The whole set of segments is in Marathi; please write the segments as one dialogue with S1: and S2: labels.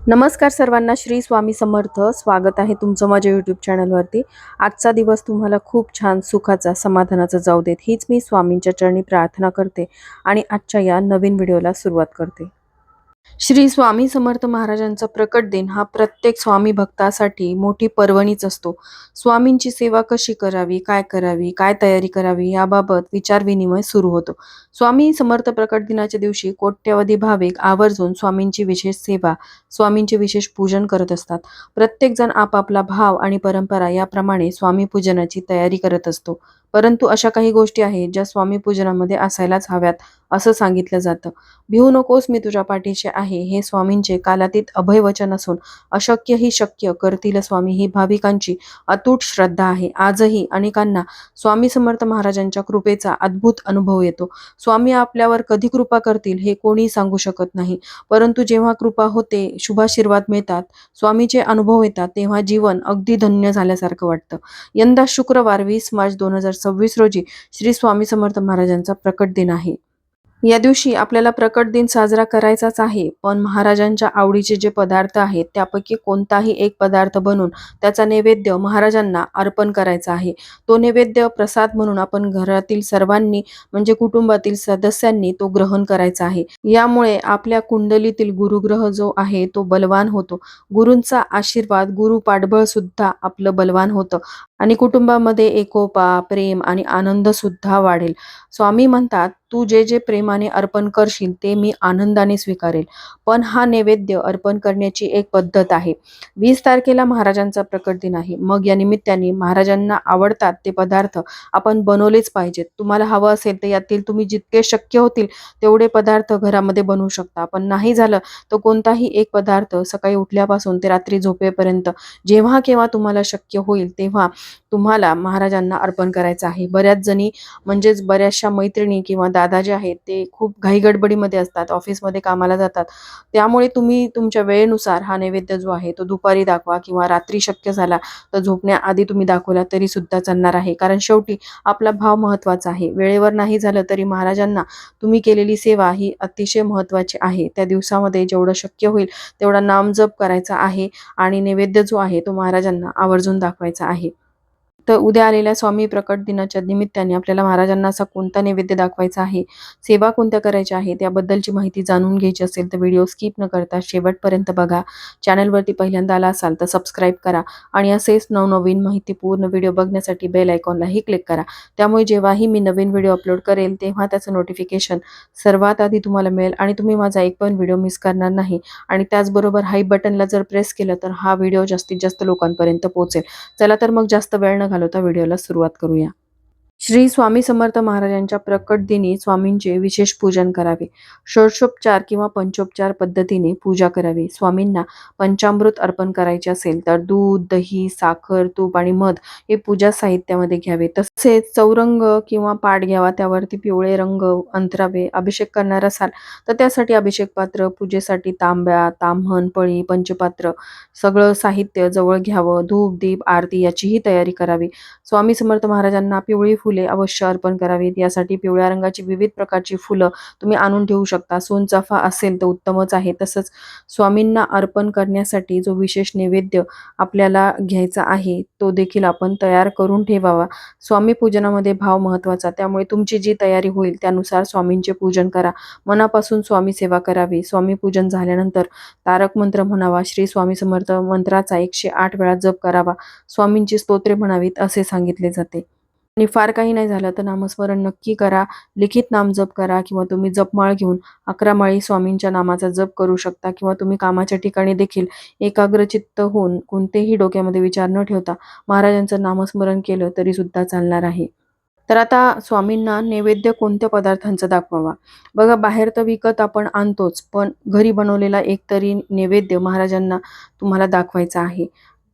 S1: नमस्कार सर्वांना, श्री स्वामी समर्थ. स्वागत आहे तुमचं माझ्या यूट्यूब चॅनलवरती. आजचा दिवस तुम्हाला खूप छान, सुखाचा, समाधानाचा जाऊ देत, हीच मी स्वामींच्या चरणी प्रार्थना करते आणि आजच्या या नवीन व्हिडिओला सुरुवात करते. श्री स्वामी समर्थ महाराजांचा प्रकट दिन हा प्रत्येक स्वामी भक्तासाठी मोठी पर्वणीच असतो. स्वामींची सेवा कशी करावी, काय तयारी करावी याबाबत विचारविनिमय सुरू होतो. स्वामी समर्थ प्रकट दिनाच्या दिवशी कोट्यवधी भाविक आवर्जून स्वामींची विशेष सेवा, स्वामींचे विशेष पूजन करत असतात. प्रत्येक जण आपापला भाव आणि परंपरा याप्रमाणे स्वामी पूजनाची तयारी करत असतो. परंतु अशा काही गोष्टी आहेत ज्या स्वामी पूजनामध्ये असायलाच हव्यात असं सांगितलं जातं. भिवू नकोस, मी तुझ्या पाठीशी आहे, हे स्वामींचे कालातीत अभय वचन असून अशक्य ही शक्य करतील स्वामी ही भाविकांची अतूट श्रद्धा आहे. आजही अनेकांना स्वामी समर्थ महाराजांच्या कृपेचा अद्भुत अनुभव येतो. स्वामी आपल्यावर कधी कृपा करतील हे कोणी सांगू शकत नाही, परंतु जेव्हा कृपा होते, शुभाशीर्वाद मिळतात, स्वामीचे अनुभव येतात, तेव्हा जीवन अगदी धन्य झाल्यासारखं वाटतं. यंदा शुक्रवार 20 मार्च 2026 रोजी श्री स्वामी समर्थ महाराजांचा प्रकट दिन आहे. या दिवशी आपल्याला प्रकट दिन साजरा करायचाच आहे, पण महाराजांच्या आवडीचे जे पदार्थ आहेत त्यापैकी कोणताही एक पदार्थ बनवून त्याचा नैवेद्य महाराजांना अर्पण करायचा आहे. तो नैवेद्य प्रसाद म्हणून आपण घरातील सर्वांनी म्हणजे कुटुंबातील सदस्यांनी तो ग्रहण करायचा आहे. यामुळे आपल्या कुंडलीतील गुरुग्रह जो आहे तो बलवान होतो. गुरूंचा आशीर्वाद, गुरु पाठबळ सुद्धा आपलं बलवान होतं आणि कुटुंबामध्ये एकोपा, प्रेम आणि आनंद सुद्धा वाढेल. स्वामी म्हणतात, तू जे जे प्रेमाने अर्पण करशील ते मी आनंदाने स्वीकारेल. पण हा नैवेद्य अर्पण करण्याची एक पद्धत आहे. 20 तारखेला महाराजांचा प्रकट दिन आहे. मग या निमित्ताने महाराजांना आवडतात ते पदार्थ आपण बनवलेच पाहिजेत. तुम्हाला हवं असेल तर यातील तुम्ही जितके शक्य होतील तेवढे पदार्थ घरामध्ये बनवू शकता. पण नाही झालं तर कोणताही एक पदार्थ सकाळी उठल्यापासून ते रात्री झोपेपर्यंत जेव्हा केव्हा तुम्हाला शक्य होईल तेव्हा तुम्हाला महाराजांना अर्पण करायचं आहे. बऱ्याच जणी म्हणजेच बऱ्याचशा मैत्रिणी किंवा दादा जे आहेत ते खूप घाईगडबडीमध्ये असतात, ऑफिसमध्ये कामाला जातात. त्यामुळे तुम्ही तुमच्या वेळेनुसार हा नैवेद्य जो आहे तो दुपारी दाखवा किंवा रात्री शक्य झाला तर झोपण्याआधी तुम्ही दाखवला तरी सुद्धा चालणार आहे. कारण शेवटी आपला भाव महत्त्वाचा आहे. वेळेवर नाही झालं तरी महाराजांना तुम्ही केलेली सेवा ही अतिशय महत्त्वाची आहे. त्या दिवसामध्ये जेवढं शक्य होईल तेवढा नामजप करायचा आहे आणि नैवेद्य जो आहे तो महाराजांना आवर्जून दाखवायचा आहे. तर उद्या आलेल्या स्वामी प्रकट दिनाच्या निमित्ताने आपल्याला महाराजांना असा कोणता नैवेद्य दाखवायचा आहे, सेवा कोणत्या करायच्या आहेत याबद्दलची माहिती जाणून घ्यायची असेल तर व्हिडिओ स्किप न करता शेवटपर्यंत बघा. चॅनलवरती पहिल्यांदा आला असाल तर सबस्क्राईब करा आणि असेच नवनवीन माहितीपूर्ण व्हिडिओ बघण्यासाठी बेल आयकॉनलाही क्लिक करा. त्यामुळे जेव्हाही मी नवीन व्हिडिओ अपलोड करेल तेव्हा त्याचं नोटिफिकेशन सर्वात आधी तुम्हाला मिळेल आणि तुम्ही माझा एक पण व्हिडिओ मिस करणार नाही. आणि त्याचबरोबर हाई बटनला जर प्रेस केलं तर हा व्हिडिओ जास्तीत जास्त लोकांपर्यंत पोहोचेल. चला तर मग जास्त वेळ न घालवता व्हिडिओला सुरुवात करूया. श्री स्वामी समर्थ महाराजांच्या प्रकट दिनी स्वामींचे विशेष पूजन करावे. षोडशोपचार किंवा पंचोपचार पद्धतीने पूजा करावी. स्वामींना पंचामृत अर्पण करायचे असेल तर दूध, दही, साखर, तूप आणि मध हे पूजा साहित्यामध्ये घ्यावे. तसेच चौरंग किंवा पाट घ्यावा, त्यावरती पिवळे रंग अंतरावे. अभिषेक करणार असाल तर त्यासाठी अभिषेक पात्र, पूजेसाठी तांब्या, ताम्हण, पळी, पंचपात्र सगळं साहित्य जवळ घ्यावं. धूप, दीप, आरती याचीही तयारी करावी. स्वामी समर्थ महाराजांना पिवळी फुले अवश्य अर्पण करावीत. यासाठी पिवळ्या रंगाची विविध प्रकारची फुलं तुम्ही आणून ठेवू शकता. सोनचाफा असेल तर उत्तमच आहे. तसंच स्वामींना अर्पण करण्यासाठी जो विशेष नैवेद्य आपल्याला घ्यायचा आहे तो देखील आपण तयार करून ठेवावा. स्वामी पूजनामध्ये भाव महत्त्वाचा, त्यामुळे तुमची जी तयारी होईल त्यानुसार स्वामींचे पूजन करा. मनापासून स्वामी सेवा करावी. स्वामी पूजन झाल्यानंतर तारक मंत्र म्हणावा. श्री स्वामी समर्थ मंत्राचा 108 वेळा जप करावा. स्वामींची स्तोत्रे म्हणावीत असे सांगितले जाते. आणि फार काही नाही झालं तर नामस्मरण नक्की करा. लिखित नाम जप करा किंवा तुम्ही जपमाळ घेऊन 11 माळी स्वामींच्या नामाचा जप करू शकता किंवा तुम्ही कामाच्या ठिकाणी देखील एकाग्रचित्त होऊन कोणतेही डोक्यामध्ये विचार न ठेवता महाराजांचं नामस्मरण केलं तरी सुद्धा चालणार आहे. तर आता स्वामींना नैवेद्य कोणत्या पदार्थांचा दाखवावा. बघा, बाहेर तर विकत आपण आणतोच, पण घरी बनवलेला एक तरी नैवेद्य महाराजांना तुम्हाला दाखवायचा आहे.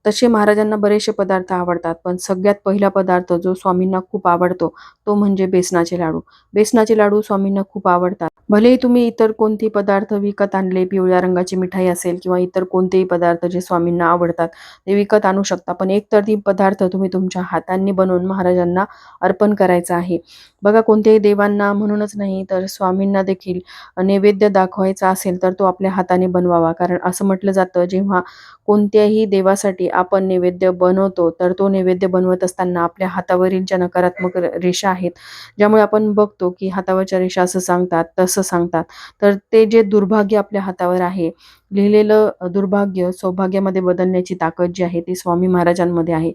S1: तसे महाराजांना बरेचसे पदार्थ आवडतात, पण सगळ्यात पहिला पदार्थ जो स्वामींना खूप आवडतो तो म्हणजे बेसनाचे लाडू. बेसनाचे लाडू स्वामींना खूप आवडतात. भलेही तुम्ही इतर कोणतेही पदार्थ विकत आणले, पिवळ्या रंगाची मिठाई असेल किंवा इतर कोणतेही पदार्थ जे स्वामींना आवडतात ते विकत आणू शकता, पण एक तर ती पदार्थ तुम्ही तुमच्या हातांनी बनवून महाराजांना अर्पण करायचा आहे. बघा, कोणत्याही देवांना म्हणूनच नाही तर स्वामींना देखील नैवेद्य दाखवायचा असेल तर तो आपल्या हाताने बनवावा. कारण असं म्हटलं जातं, जेव्हा कोणत्याही देवासाठी आपण नैवेद्य बनवतो तर तो नैवेद्य बनवत असताना आपल्या हातावरील ज्या नकारात्मक रेषा आहेत, ज्यामुळे आपण बघतो की हातावरच्या रेषा असं सांगतात तसं सांगतात, तर ते जे दुर्भाग्य आपल्या हातावर आहे लिहिलेलं, दुर्भाग्य सौभाग्यामध्ये बदलण्याची ताकद जी आहे ती स्वामी महाराजांमध्ये आहे.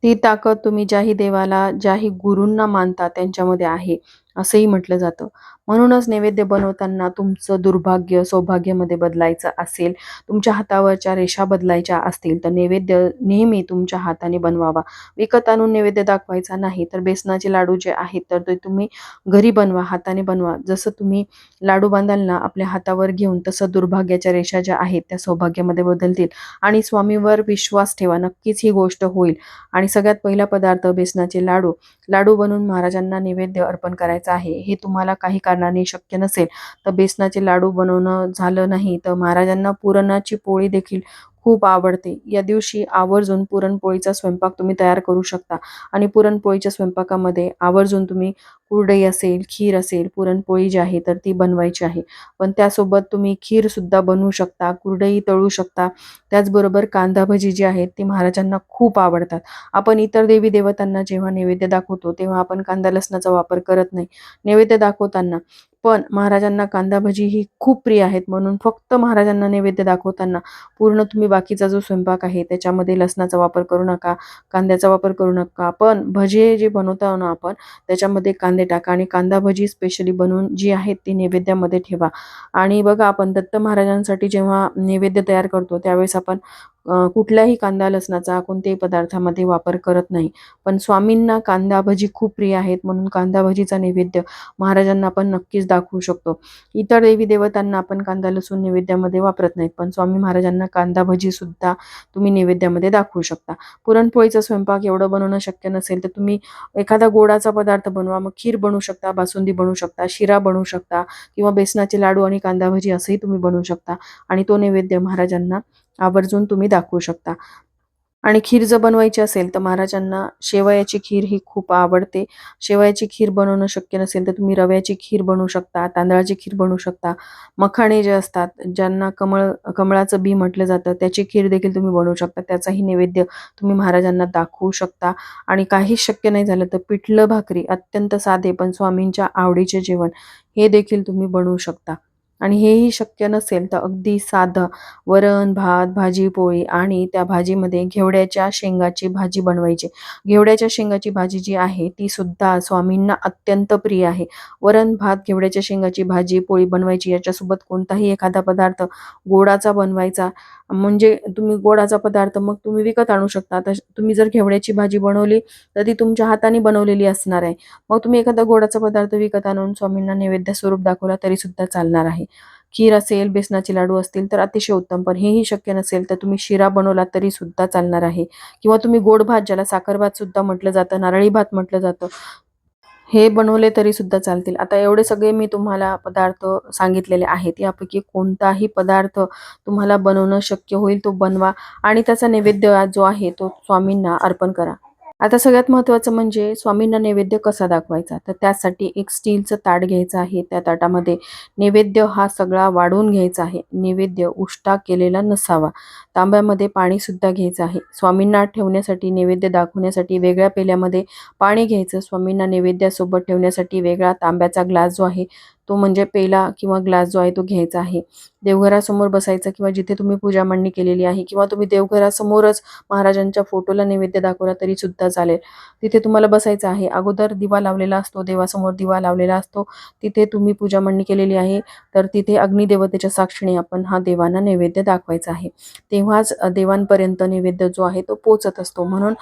S1: ती ताकद तुम्ही ज्याही देवाला, ज्याही गुरूंना मानता त्यांच्यामध्ये आहे, असंही म्हटलं जातं. म्हणूनच नैवेद्य बनवताना तुमचं दुर्भाग्य सौभाग्यामध्ये बदलायचं असेल, तुमच्या हातावरच्या रेषा बदलायच्या असतील, तर नैवेद्य नेहमी तुमच्या हाताने बनवावा. विकत आणून नैवेद्य दाखवायचा नाही. तर बेसनाचे लाडू जे आहेत तर ते तुम्ही घरी बनवा, हाताने बनवा. जसं तुम्ही लाडू बांधाल ना आपल्या हातावर घेऊन, तसं दुर्भाग्याच्या रेषा ज्या आहेत त्या सौभाग्यामध्ये बदलतील. आणि स्वामीवर विश्वास ठेवा, नक्कीच ही गोष्ट होईल. आणि सगळ्यात पहिला पदार्थ बेसनाचे लाडू. लाडू बनवून महाराजांना नैवेद्य अर्पण करायचा आहे. हे तुम्हाला काही कारणाने शक्य नसेल तर बेसनाचे लाडू बनवणं झालं नाही तर महाराजांना पुरणाची पोळी देखील खूप आवडते. या दिवशी आवर्जून पुरणपोळीचा स्वयंपाक तुम्ही तयार करू शकता. आणि पुरणपोळीच्या स्वयंपाकामध्ये आवर्जून तुम्ही कुरडई असेल, खीर असेल, पुरणपोळी जी आहे तर ती बनवायची आहे. पण त्यासोबत तुम्ही खीरसुद्धा बनवू शकता, कुरडई तळू शकता. त्याचबरोबर कांदा भजी जी आहेत ती महाराजांना खूप आवडतात. आपण इतर देवी देवतांना जेव्हा नैवेद्य दाखवतो तेव्हा आपण कांदा लसणाचा वापर करत नाही नैवेद्य दाखवताना. पण महाराजांना कांदा भजी ही खूप प्रिय आहेत, म्हणून फक्त महाराजांना नैवेद्य दाखवताना पूर्ण तुम्ही बाकीचा जो स्वयंपाक आहे त्याच्यामध्ये लसणाचा वापर करू नका, कांद्याचा वापर करू नका. पण भजे जे बनवतो ना आपण त्याच्यामध्ये कांदे टाका आणि कांदा भजी स्पेशली बनवून जी आहेत ती नैवेद्यामध्ये ठेवा. आणि बघा, आपण दत्त महाराजांसाठी जेव्हा नैवेद्य तयार करतो त्यावेळेस आपण कुठल्याही कांदा लसणाचा कोणत्याही पदार्थामध्ये वापर करत नाही. पण स्वामींना कांदा भजी खूप प्रिय आहेत, म्हणून कांदा भजीचा नैवेद्य महाराजांना आपण नक्कीच दाखवू शकतो. इतर देवी देवतांना आपण कांदा लसूण नैवेद्यामध्ये वापरत नाहीत, पण स्वामी महाराजांना कांदा भजी सुद्धा तुम्ही नैवेद्यामध्ये दाखवू शकता. पुरणपोळीचा स्वयंपाक एवढं बनवणं शक्य नसेल तर तुम्ही एखादा गोडाचा पदार्थ बनवा. मग खीर बनवू शकता, बासुंदी बनवू शकता, शिरा बनवू शकता किंवा बेसनाचे लाडू आणि कांदा भजी असंही तुम्ही बनवू शकता. आणि तो नैवेद्य महाराजांना आवर्जून तुम्ही दाखवू शकता. आणि खीर जर बनवायची असेल तर महाराजांना शेवयाची खीर ही खूप आवडते. शेवयाची खीर बनवणं शक्य नसेल तर तुम्ही रव्याची खीर बनवू शकता, तांदळाची खीर बनवू शकता. मखाणे जे असतात, ज्यांना कमळाचं बी म्हटलं जातं, त्याची खीर देखील तुम्ही बनवू शकता. त्याचाही नैवेद्य तुम्ही महाराजांना दाखवू शकता. आणि काहीच शक्य नाही झालं तर पिठलं भाकरी, अत्यंत साधे पण स्वामींच्या आवडीचे जेवण, हे देखील तुम्ही बनवू शकता. आणि हेही शक्य नसेल तर अगदी साधं वरण, भात, भाजी, पोळी आणि त्या भाजीमध्ये घेवड्याच्या शेंगाची भाजी बनवायची. घेवड्याच्या शेंगाची भाजी जी आहे ती सुद्धा स्वामींना अत्यंत प्रिय आहे. वरण, भात, घेवड्याच्या शेंगाची भाजी, पोळी बनवायची. याच्यासोबत कोणताही एखादा पदार्थ गोडाचा बनवायचा. म्हणजे तुम्ही गोडाचा पदार्थ मग तुम्ही विकत आणू शकता. तर तुम्ही जर घेवड्याची भाजी बनवली तर ती तुमच्या हाताने बनवलेली असणार आहे. मग तुम्ही एखादा गोडाचा पदार्थ विकत आणून स्वामींना नैवेद्य स्वरूप दाखवला तरी सुद्धा चालणार आहे. खीर असेल, बेसनाचे लाडू असतील तर अतिशय उत्तम. पण हेही शक्य नसेल तर तुम्ही शिरा बनवला तरी सुद्धा चालणार आहे. किंवा तुम्ही गोड भात, ज्याला साखर भात सुद्धा म्हटलं जातं, नारळी भात म्हटलं जातं, हे बनवले तरी सुद्धा चालतील. आता एवढे सगळे मी तुम्हाला पदार्थ सांगितलेले आहेत. यापैकी कोणताही पदार्थ तुम्हाला बनवणं शक्य होईल तो बनवा आणि त्याचा नैवेद्य जो आहे तो स्वामींना अर्पण करा. आता सगळ्यात महत्त्वाचं म्हणजे स्वामींना नैवेद्य कसा दाखवायचा, तर त्यासाठी एक स्टीलचं ताट घ्यायचं आहे. त्या ताटामध्ये नैवेद्य हा सगळा वाढून घ्यायचा आहे. नैवेद्य उष्टा केलेला नसावा. तांब्यामध्ये पाणीसुद्धा घ्यायचं आहे. स्वामींना ठेवण्यासाठी, नैवेद्य दाखवण्यासाठी वेगळ्या पेल्यामध्ये पाणी घ्यायचं. स्वामींना नैवेद्यासोबत ठेवण्यासाठी वेगळा तांब्याचा ग्लास जो आहे तो म्हणजे पेला किंवा ग्लास जो आहे तो घ्यायचा आहे. देवघरासमोर बसायचं किंवा जिथे तुम्ही पूजा मांडणी केलेली आहे किंवा तुम्ही देवघरासमोरच महाराजांच्या फोटोला नैवेद्य दाखवला तरी सुद्धा चालेल. तिथे तुम्हाला बसायचं आहे. अगोदर दिवा लावलेला असतो, देवासमोर दिवा लावलेला असतो. तिथे तुम्ही पूजा मांडणी केलेली आहे तर तिथे अग्निदेवतेच्या साक्षीने आपण हा देवांना नैवेद्य दाखवायचा आहे. तेव्हाच देवांपर्यंत नैवेद्य जो आहे तो पोचत असतो. म्हणून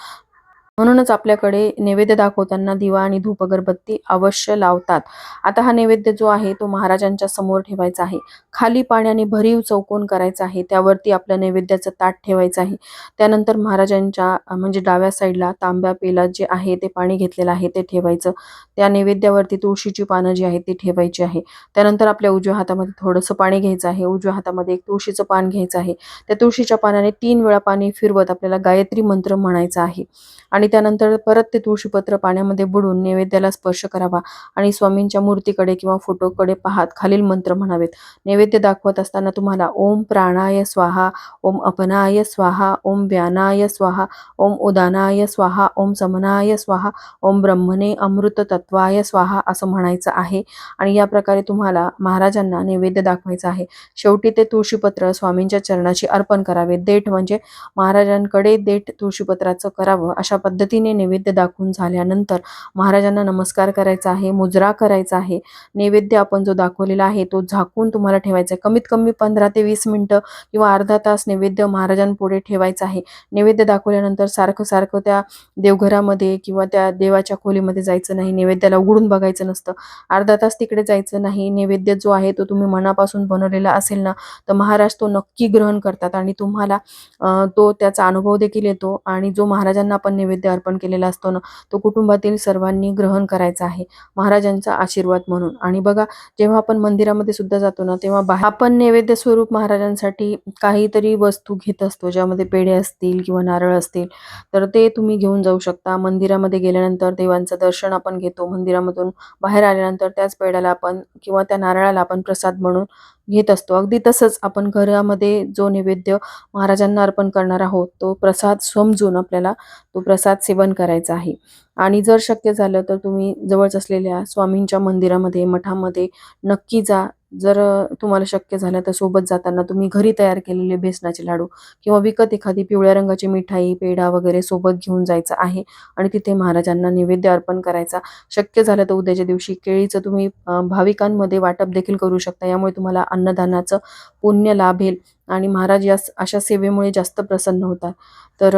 S1: म्हणूनच आपल्याकडे नैवेद्य दाखवताना दिवा आणि धूप अगरबत्ती अवश्य लावतात. आता हा नैवेद्य जो आहे तो महाराजांच्या समोर ठेवायचा आहे. खाली पाण्याने भरीव चौकोन करायचा आहे. त्यावरती आपलं नैवेद्याचं ताट ठेवायचं आहे. त्यानंतर महाराजांच्या म्हणजे डाव्या साईडला तांब्या पेलात जे आहे ते पाणी घेतलेलं आहे ते ठेवायचं. त्या नैवेद्यावरती तुळशीची पानं जी आहेत ती ठेवायची आहे. त्यानंतर आपल्या उजव्या हातामध्ये थोडंसं पाणी घ्यायचं आहे. उजव्या हातामध्ये एक तुळशीचं पान घ्यायचं आहे. त्या तुळशीच्या पानाने 3 वेळा पाणी फिरवत आपल्याला गायत्री मंत्र म्हणायचा आहे. आणि त्यानंतर परत ते तुळशीपत्र पाण्यामध्ये बुडवून नैवेद्याला स्पर्श करावा आणि स्वामींच्या मूर्तीकडे किंवा फोटोकडे पाहत खालील मंत्र म्हणावेत. नैवेद्य दाखवत असताना तुम्हाला ओम प्राणाय स्वाहा, ओम अपनाय स्वाहा, ओम व्यानाय स्वाहा, ओम उदानाय स्वाहा, ओम समनाय स्वाहा, ओम ब्रह्मणे अमृत तत्वाय स्वाहा असं म्हणायचं आहे. आणि या प्रकारे तुम्हाला महाराजांना नैवेद्य दाखवायचा आहे. शेवटी ते तुळशीपत्र स्वामींच्या चरणाशी अर्पण करावे. देठ म्हणजे महाराजांकडे देठ तुळशीपत्राचं करावं. अशा पद्धतीने नैवेद्य दाखवून झाल्यानंतर महाराजांना नमस्कार करायचा आहे, मुजरा करायचा आहे. नैवेद्य आपण जो दाखवलेला आहे तो झाकून तुम्हाला ठेवायचा आहे. कमीत कमी 15 ते 20 मिनिटं किंवा अर्धा तास नैवेद्य महाराजांपुढे ठेवायचा आहे. नैवेद्य दाखवल्यानंतर सारखं सारखं त्या देवघरामध्ये किंवा त्या देवाच्या खोलीमध्ये जायचं नाही. नैवेद्याला उघडून बघायचं नसतं. अर्धा तास तिकडे जायचं नाही. नैवेद्य जो आहे तो तुम्ही मनापासून बनवलेला असेल ना, तर महाराज तो नक्की ग्रहण करतात आणि तुम्हाला तो त्याचा अनुभव देखील येतो. आणि जो महाराजांना आपण नैवेद्य अर्पण केलेला असतो ना, तो कुटुंबातील सर्वांनी ग्रहण करायचा आहे महाराजांचा आशीर्वाद म्हणून. आणि बघा, जेव्हा आपण मंदिरामध्ये सुद्धा जातो ना, तेव्हा आपण नैवेद्य स्वरूप महाराजांसाठी काहीतरी वस्तू घेत असतो, ज्यामध्ये पेढे असतील किंवा नारळ असतील, तर ते तुम्ही घेऊन जाऊ शकता. मंदिरामध्ये गेल्यानंतर देवांचं दर्शन आपण घेतो. मंदिरामधून बाहेर आल्यानंतर त्याच पेढ्याला आपण किंवा त्या नारळाला आपण प्रसाद म्हणून घेत असतो. अगदी तसंच आपण घरामध्ये जो नैवेद्य महाराजांना अर्पण करणार आहोत तो प्रसाद समजून आपल्याला तो प्रसाद सेवन करायचा आहे. आणि जर शक्य झालं तर तुम्ही जवळच असलेल्या स्वामींच्या मंदिरामध्ये, मठामध्ये नक्की जा. जर तुम्हाला शक्य झालं तर सोबत जाताना तुम्ही घरी तयार केलेले बेसनाचे लाडू किंवा विकत एखादी पिवळ्या रंगाची मिठाई, पेढा वगैरे सोबत घेऊन जायचं आहे आणि तिथे महाराजांना नैवेद्य अर्पण करायचा. शक्य झालं तर उद्याच्या दिवशी केळीचं तुम्ही भाविकांमध्ये वाटप देखील करू शकता. यामुळे तुम्हाला अन्नदानाचं पुण्य लाभेल आणि महाराज या अशा सेवेमुळे जास्त प्रसन्न होतात. तर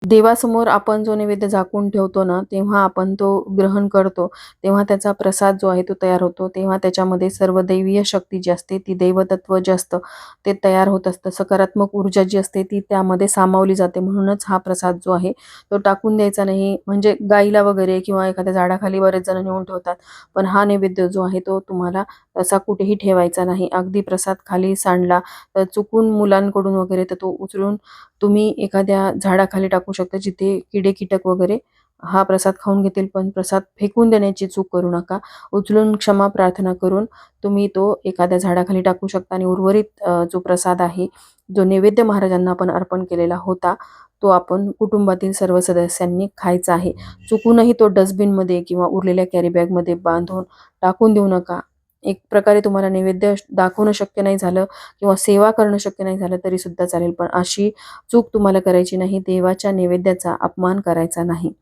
S1: देवासमोर आपण जो नैवेद्य झाकून ठेवतो ना, तेव्हा आपण तो ग्रहण करतो, तेव्हा त्याचा प्रसाद जो आहे तो तयार होतो. तेव्हा त्याच्यामध्ये सर्व दैवीय शक्ती जी असते, ती दैवतत्व जे असतं ते तयार होत असतं. सकारात्मक ऊर्जा जी असते ती त्यामध्ये सामावली जाते. म्हणूनच हा प्रसाद जो आहे तो टाकून द्यायचा नाही. म्हणजे गाईला वगैरे किंवा एखाद्या झाडाखाली बरेच जण नेऊन ठेवतात, पण हा नैवेद्य जो आहे तो तुम्हाला तसा कुठेही ठेवायचा नाही. अगदी प्रसाद खाली सांडला तर चुकून मुलांकडून वगैरे तर तो उचलून तुम्ही एखाद्या झाडाखाली टाकू शकता, जिथे किडे कीटक वगैरे हा प्रसाद खाऊन घेतील. पण प्रसाद फेकून देण्याची चूक करू नका. उचलून क्षमा प्रार्थना करून तुम्ही तो एखाद्या झाडाखाली टाकू शकता आणि उर्वरित जो प्रसाद आहे, जो नैवेद्य महाराजांना आपण अर्पण केलेला होता, तो आपण कुटुंबातील सर्व सदस्यांनी खायचा आहे. चुकूनही तो डस्टबिनमध्ये किंवा उरलेल्या कॅरी बॅगमध्ये बांधून टाकून देऊ नका. एक प्रकारे तुम्हाला नैवेद्य दाखवणं शक्य नाही झालं किंवा सेवा करणं शक्य नाही झालं तरी सुद्धा चालेल, पण अशी चूक तुम्हाला करायची नाही. देवाच्या नैवेद्याचा अपमान करायचा नाही.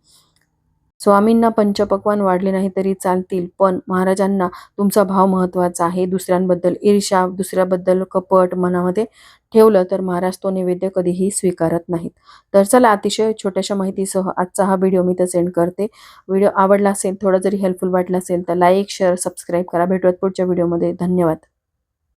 S1: स्वामींना पंचपक्वान्न वाढले नाही तरी चालतील, पण महाराजांना तुमचा भाव महत्त्वाचा आहे. दुसऱ्यांबद्दल ईर्ष्या, दुसऱ्याबद्दल कपट मनामध्ये ठेवलं तर महाराज तो नैवेद्य कधीही स्वीकारत नाहीत. तर चला, अतिशय छोट्याशा माहितीसह आजचा हा व्हिडिओ मी तर सेंड करते. व्हिडिओ आवडला असेल, थोडा जरी हेल्पफुल वाटला असेल तर लाईक, शेअर, सबस्क्राईब करा. भेटूयात पुढच्या व्हिडिओमध्ये. धन्यवाद.